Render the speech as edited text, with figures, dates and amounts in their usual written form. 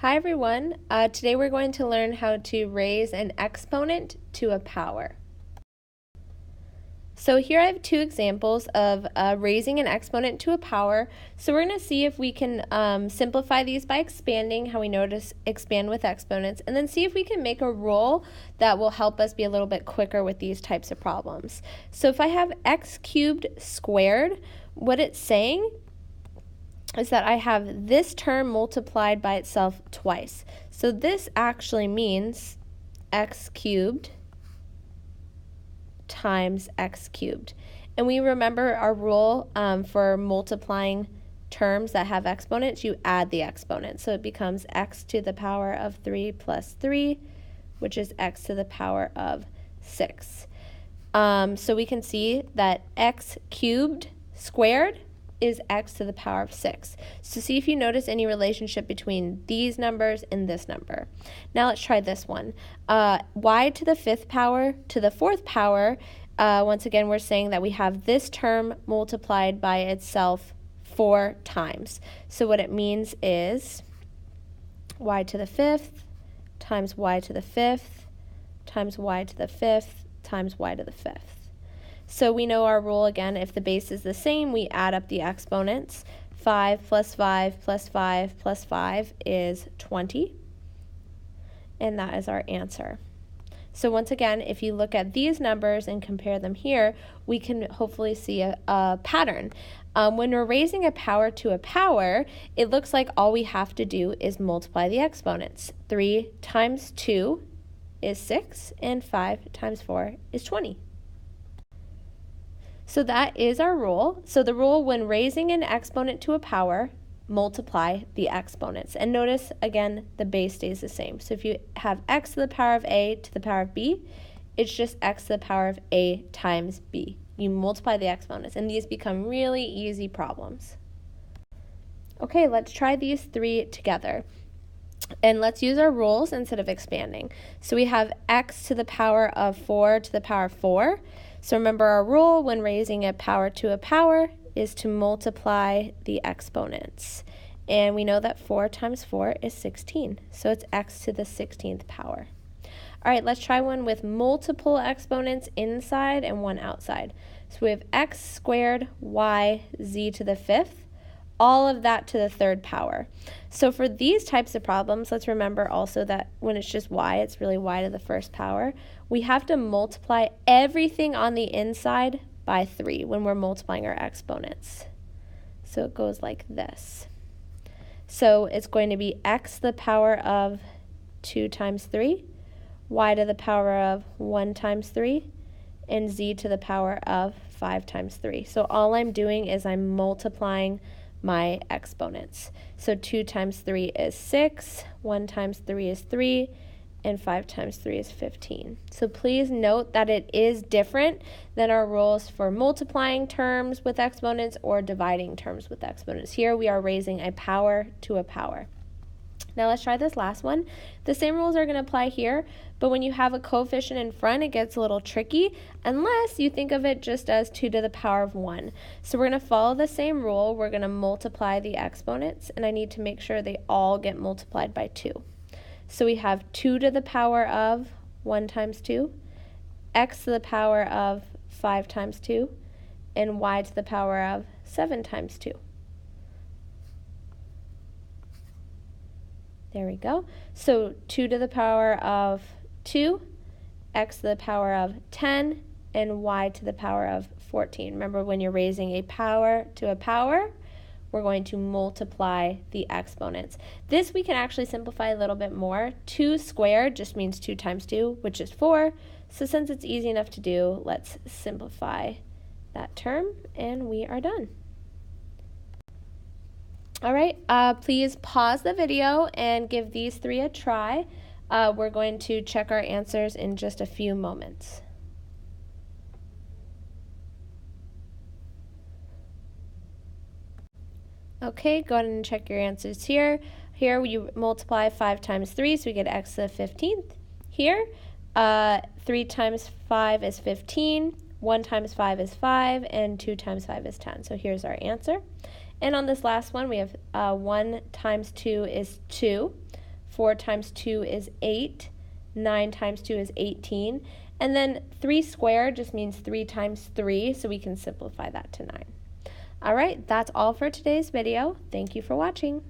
Hi everyone, today we're going to learn how to raise an exponent to a power. So here I have two examples of raising an exponent to a power. So we're going to see if we can simplify these by expanding, how we know to expand with exponents, and then see if we can make a rule that will help us be a little bit quicker with these types of problems. So if I have x cubed squared, what it's saying is that I have this term multiplied by itself twice. So this actually means x cubed times x cubed. And we remember our rule for multiplying terms that have exponents, you add the exponent. So it becomes x to the power of 3 plus 3, which is x to the power of 6. So we can see that x cubed squared is x to the power of 6. So see if you notice any relationship between these numbers and this number. Now let's try this one. Y to the 5th power to the 4th power, once again we're saying that we have this term multiplied by itself 4 times. So what it means is y to the 5th times y to the 5th times y to the 5th times y to the 5th. So we know our rule again, if the base is the same, we add up the exponents. 5 plus 5 plus 5 plus 5 is 20. And that is our answer. So once again, if you look at these numbers and compare them here, we can hopefully see a pattern. When we're raising a power to a power, it looks like all we have to do is multiply the exponents. 3 times 2 is 6, and 5 times 4 is 20. So that is our rule. So the rule when raising an exponent to a power, multiply the exponents. And notice, again, the base stays the same. So if you have x to the power of a to the power of b, it's just x to the power of a times b. You multiply the exponents, and these become really easy problems. Okay, let's try these three together. And let's use our rules instead of expanding. So we have x to the power of 4 to the power of 4. So remember our rule when raising a power to a power is to multiply the exponents. And we know that 4 times 4 is 16. So it's x to the 16th power. All right, let's try one with multiple exponents inside and one outside. So we have x squared y z to the 5th. All of that to the 3rd power. So for these types of problems, let's remember also that when it's just y, it's really y to the 1st power. We have to multiply everything on the inside by 3 when we're multiplying our exponents. So it goes like this. So it's going to be x to the power of 2 times 3, y to the power of 1 times 3, and z to the power of 5 times 3. So all I'm doing is I'm multiplying my exponents. So 2 times 3 is 6, 1 times 3 is 3, and 5 times 3 is 15. So please note that it is different than our rules for multiplying terms with exponents or dividing terms with exponents. Here we are raising a power to a power. Now let's try this last one. The same rules are going to apply here, but when you have a coefficient in front, it gets a little tricky unless you think of it just as 2 to the power of 1. So we're going to follow the same rule. We're going to multiply the exponents, and I need to make sure they all get multiplied by 2. So we have 2 to the power of 1 times 2, x to the power of 5 times 2, and y to the power of 7 times 2. There we go. So 2 to the power of 2, x to the power of 10, and y to the power of 14. Remember, when you're raising a power to a power, we're going to multiply the exponents. This we can actually simplify a little bit more. 2 squared just means 2 times 2, which is 4. So since it's easy enough to do, let's simplify that term, and we are done. All right, please pause the video and give these three a try. We're going to check our answers in just a few moments. Okay, go ahead and check your answers here. Here you multiply 5 times 3, so we get x to the 15th. Here, 3 times 5 is 15, 1 times 5 is 5, and 2 times 5 is 10. So here's our answer. And on this last one, we have 1 times 2 is 2. 4 times 2 is 8. 9 times 2 is 18. And then 3 squared just means 3 times 3, so we can simplify that to 9. All right, that's all for today's video. Thank you for watching.